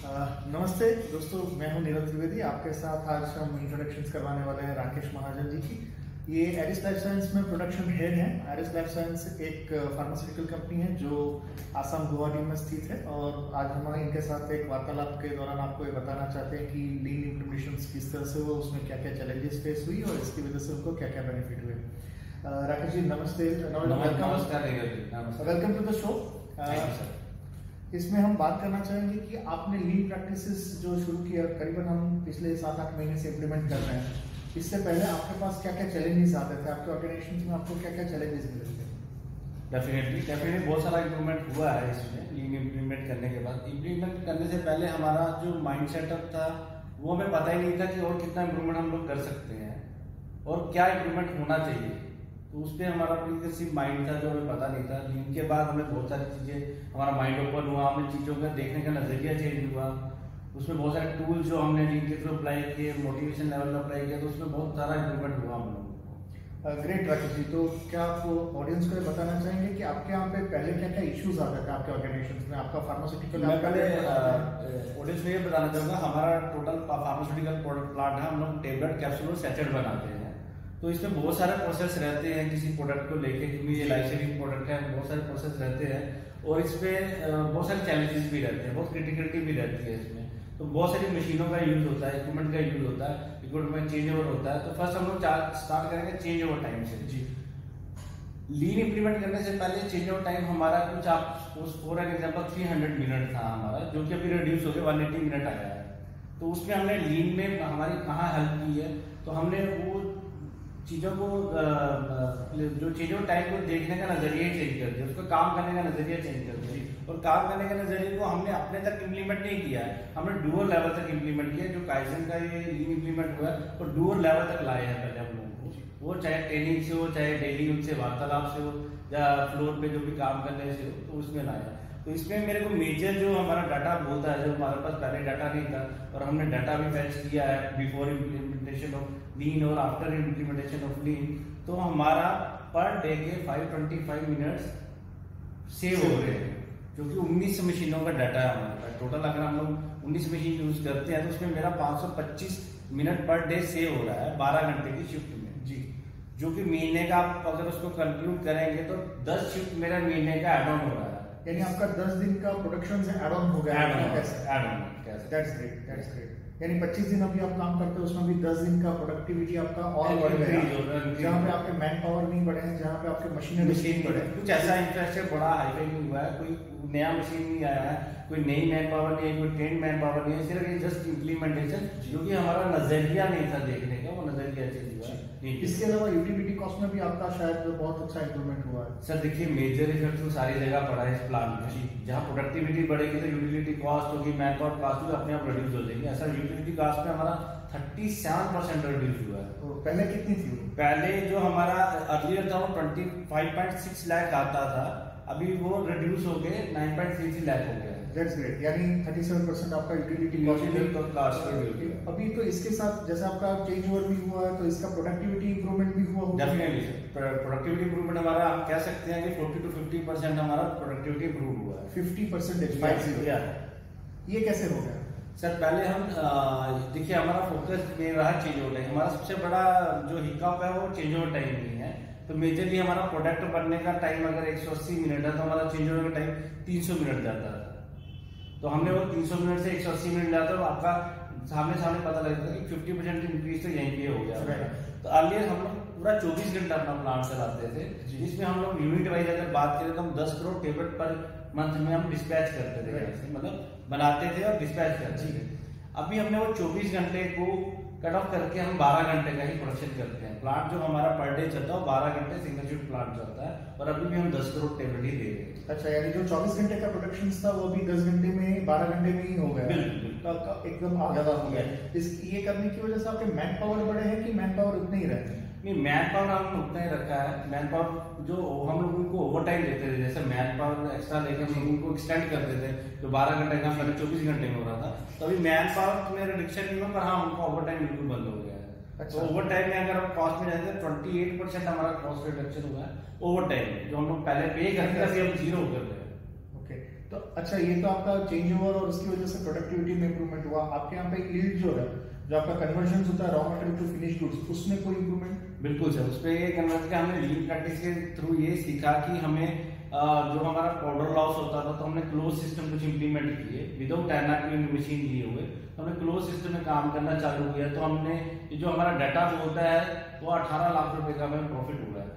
नमस्ते दोस्तों, मैं हूं नीरज त्रिवेदी। आपके साथ आज हम इंट्रोडक्शंस करवाने वाले हैं राकेश महाजन जी की। ये एरिस लाइफ साइंस में प्रोडक्शन हेड हैं। एरिस लाइफ साइंस एक फार्मास्यूटिकल कंपनी है जो आसाम गुवाहाटी में स्थित है, और आज हम इनके साथ एक वार्तालाप के दौरान आपको ये बताना चाहते हैं कि लीन इम्प्लीमेंटेशन किस तरह से हुआ, उसमें क्या क्या चैलेंजेस फेस हुई और इसकी वजह से उनको क्या क्या बेनिफिट हुए। राकेश जी नमस्ते। Welcome to the show. इसमें हम बात करना चाहेंगे कि आपने लीन प्रैक्टिसेस जो शुरू किया, करीबन हम पिछले 7-8 महीने से इम्प्लीमेंट कर रहे हैं। इससे पहले आपके पास क्या क्या चैलेंजेस आते थे, आपके ऑर्गेनाइजेशन में आपको क्या क्या चैलेंजेस मिले थे? डेफिनेटली बहुत सारा इम्प्रूवमेंट हुआ है इसमें। लीन इम्प्लीमेंट करने के बाद, इम्प्लीमेंट करने से पहले हमारा जो माइंड सेटअप था वो हमें पता ही नहीं था कि और कितना इम्प्रूवमेंट हम लोग कर सकते हैं और क्या इम्प्रूवमेंट होना चाहिए। तो उस पर हमारा सिर्फ माइंड था जो हमें पता नहीं था। लीन के बाद हमें बहुत सारी चीज़ें, हमारा माइंड ओपन हुआ, हमें चीज़ों का देखने का नज़रिया चेंज हुआ। उसमें बहुत सारे टूल जो हमने लीन के थ्रू अप्लाई किए, मोटिवेशन लेवल अप्लाई किया, तो उसमें बहुत सारा इम्प्रूवमेंट हुआ हम लोगों को। ग्रेट राकेश जी, तो क्या आप ऑडियंस को ये बताना चाहेंगे कि आपके यहाँ पे पहले क्या क्या इश्यूज आते थे आपके ऑर्गेनाइजेशन में? आपका फार्मास्यूटिकल, मैं पहले ऑडियंस में ये बताना चाहूँगा, हमारा टोटल फार्मास्यूटिकल प्रोडक्ट प्लांट है। हम लोग टेबलेट, कैप्सूल और सैचेट बनाते हैं। तो इसमें बहुत सारे प्रोसेस रहते हैं किसी प्रोडक्ट को लेके, क्योंकि ये लाइफ सेविंग प्रोडक्ट है। बहुत सारे प्रोसेस रहते हैं और इसमें बहुत सारे चैलेंजेस भी रहते हैं, बहुत क्रिटिकलिटी भी रहती है इसमें। तो बहुत सारी मशीनों का यूज होता है, इक्विपमेंट का यूज होता है, इक्विपमेंट चेंज ओवर होता है। तो फर्स्ट हम लोग स्टार्ट करेंगे चेंज ओवर टाइम से। जी, लीन इम्प्लीमेंट करने से पहले चेंज ओवर टाइम हमारा कुछ, आप फॉर एग्जाम्पल 300 मिनट था हमारा, जो कि अभी रिड्यूस होकर 180 मिनट आया है। तो उसमें हमने लीन में हमारी कहाँ हेल्प की है, तो हमने वो चीज़ों को जो चीज़ों टाइम को देखने का नजरिया चेंज कर दिया, उसका काम करने का नजरिया चेंज कर दिया। और काम करने के नजरिए को हमने अपने तक इम्प्लीमेंट नहीं किया है, हमने डूअर लेवल तक इम्प्लीमेंट किया। जो काइजन का ये लीन इम्प्लीमेंट हुआ है और डूअर लेवल तक लाए हैं पहले हम लोगों को। वो चाहे ट्रेनिंग से हो, चाहे डेली उनसे वार्तालाप से हो, या फ्लोर पे जो भी काम करने से हो, तो उसमें लाया। तो इसमें मेरे को मेजर जो हमारा डाटा बोलता है, जो हमारे पास पहले डाटा नहीं था और हमने डाटा भी फैच किया है बिफोर इम्प्लीमेंटेशन ऑफ लीन और आफ्टर इम्प्लीमेंटेशन ऑफ लीन, तो हमारा पर डे के 525 मिनट्स सेव हो रहे हैं, जो कि 19 मशीनों का डाटा है हमारा टोटल। अगर हम लोग 19 मशीन यूज करते हैं तो उसमें मेरा 525 मिनट पर डे सेव हो रहा है 12 घंटे की शिफ्ट में। जी, जो कि महीने का आप अगर उसको कंक्लूड करेंगे तो 10 शिफ्ट मेरा महीने का एड ऑन हो रहा है। यानी आपका 10 दिन का प्रोडक्शन से ऐड ऑन हो गया। That's great. यानी 25 दिन अभी आप काम करते हो, उसमें भी 10 दिन का प्रोडक्टिविटी आपका और बढ़ गया, जहाँ पे आपके मैन पावर नहीं बढ़े हैं, जहाँ पे आपके मशीन बढ़े। कुछ ऐसा इंफ्रास्ट्रक्चर बड़ा हाईफाई नहीं हुआ है, कोई नया मशीन नहीं आया है, कोई नई मैन पावर नहीं है, कोई ट्रेन मैन पावर नहीं है, सिर्फ ये जस्ट इम्प्लीमेंटेशन, जो कि हमारा नजरिया नहीं था देखने का, वो नजरिया चेंज हुआ है। इसके अलावा यूटिलिटी कॉस्ट में भी आपका शायद बहुत अच्छा इंप्रूवमेंट हुआ है। सर देखिए, मेजर इफेक्ट तो सारी जगह पड़ा है इस प्लांट में। जहाँ प्रोडक्टिविटी बढ़ेगी तो यूटिलिटी कॉस्ट होगी, मैन पावर कॉस्ट भी अपने आप रिड्यूस हो जाएगी। ऐसा यूटिलिटी कॉस्ट में हमारा 37% रिड्यूस हुआ है। तो पहले कितनी थी? पहले जो हमारा अर्लियर था वो 25.6 लाख आता था, अभी वो रिड्यूस होके 9.33 लाख हो गया। That's great, यानी 37% आपका यूटिलिटी कॉस्ट। अभी तो इसके साथ जैसे आपका चेंज ओवर भी हुआ है, तो इसका प्रोडक्टिविटी इंप्रूवमेंट भी हुआ होगा। डेफिनेटली प्रोडक्टिविटी इंप्रूवमेंट हमारा, हम कह सकते हैं कि 40 to 50% हमारा प्रोडक्टिविटी इंप्रूव हुआ है। 50%? ये कैसे हो गया सर? पहले हम देखिए, हमारा फोकस में रहा चेंज ओवर टाइम। हमारा सबसे बड़ा जो हिकअप है वो चेंज ओवर टाइम नहीं है। तो मेजरली हमारा प्रोडक्ट बनने का टाइम अगर 180 मिनट है, तो हमारा चेंज ओवर का टाइम 300 मिनट जाता है। तो हमने वो 300 मिनट से 180 मिनट जाता है, तो आपका सामने पता लगता है कि 50% इंक्रीज तो यहीं पे हो गया। तो अर्लियर हम लोग पूरा 24 घंटा अपना प्लांट चलाते थे, जिसमें हम लोग यूनिट वाइज अगर बात करें तो हम 10 करोड़ टेबलेट पर मंथ में हम डिस्पैच करते थे, मतलब बनाते थे और डिस्पैच करते थे। अभी हमने वो 24 घंटे को कट ऑफ करके हम 12 घंटे का ही प्रोडक्शन करते हैं। प्लांट जो हमारा पर डे चलता है 12 घंटे सिंगल शिफ्ट प्लांट चलता है, और अभी भी हम 10 करोड़ टेबलेट ही दे रहे हैं। अच्छा, यानी जो 24 घंटे का प्रोडक्शन था वो भी 10 घंटे में, 12 घंटे में ही हो गया। बिल्कुल एकदम ज्यादा हो गया। ये करने की वजह से आपके मैन पावर बढ़े हैं कि मैन पावर उतने ही रहते हैं? नहीं, मैन पावर हमने उतना ही रखा है। मैन पावर जो हम लोग उनको ओवर टाइम देते थे, जैसे मैन पावर एक्स्ट्रा लेके हम लोग उनको एक्सटेंड करते थे, जो 12 घंटे का पहले 24 घंटे में हो रहा था। तो अभी मैन पावर में रिडक्शन नहीं हुआ, पर हाँ उनका ओवर टाइम बिल्कुल बंद हो गया है। अच्छा। तो ओवर टाइम में अगर हम कॉस्ट में जाते हैं 28% हमारा कॉस्ट रिडक्शन हुआ है ओवर टाइम में। जो हम लोग पहले पे करते थे, अभी हम 0 कर रहे हैं। ओके, तो अच्छा, ये तो आपका चेंज ओवर और उसकी वजह से प्रोडक्टिविटी में इंप्रूवमेंट हुआ। आपके यहाँ पे यील्ड जो है, जो आपका कन्वर्जन होता है raw material to finish goods, उसमें कोई इंप्रूवमेंट? बिल्कुल सर, उसपे ये कन्वर्ट किया हमने। लीन प्रैक्टिस के थ्रू ये सीखा कि हमें जो हमारा पाउडर लॉस होता था, तो हमने क्लोज सिस्टम कुछ इंप्लीमेंट किए विदाउट एनाक्विन मशीन लिए हुए। तो हमने क्लोज सिस्टम में काम करना चालू किया, तो हमने जो हमारा डाटा होता है वो 18 लाख रुपए का हमें प्रॉफिट हुआ है।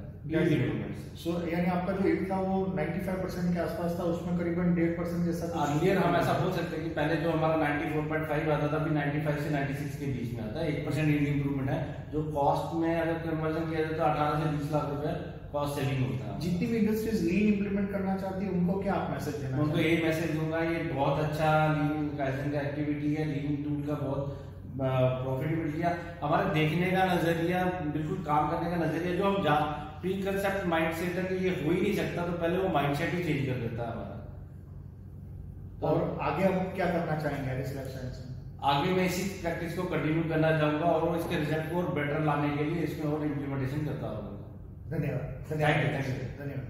सो यानी आपका जो यील्ड था वो 95% के आसपास था, उसमें करीबन 1.5% जैसा अर्लियर हम ऐसा बोल सकते हैं कि पहले जो हमारा 94.5 आता था, अभी 95 से 96 के बीच में आता है। 1% यील्ड इंप्रूवमेंट है, जो कॉस्ट में अगर कन्वर्जन किया जाए तो 18 से 20 लाख रुपए कॉस्ट सेविंग होता है। जितनी भी इंडस्ट्रीज लीन इंप्लीमेंट करना चाहती है उनको क्या आप मैसेज देना? उनको यही मैसेज दूंगा, ये बहुत अच्छा लीन काइजन का एक्टिविटी है। लीन टूल का बहुत प्रॉफिटेबिलिटी है। हमारे देखने का नजरिया, बिल्कुल काम करने का नजरिया, जो हम प्री कंसेप्ट माइंडसेट है कि ये हो ही नहीं सकता, तो पहले वो माइंडसेट ही चेंज कर देता है हमारा। तो और आगे आप क्या करना चाहेंगे एरिस लाइफ साइंस में? आगे मैं इसी प्रैक्टिस को कंटिन्यू करना चाहूंगा और इसके रिजल्ट को और बेटर लाने के लिए इसमें और इम्प्लीमेंटेशन करता रहूंगा। धन्यवाद। Thank you. धन्यवाद।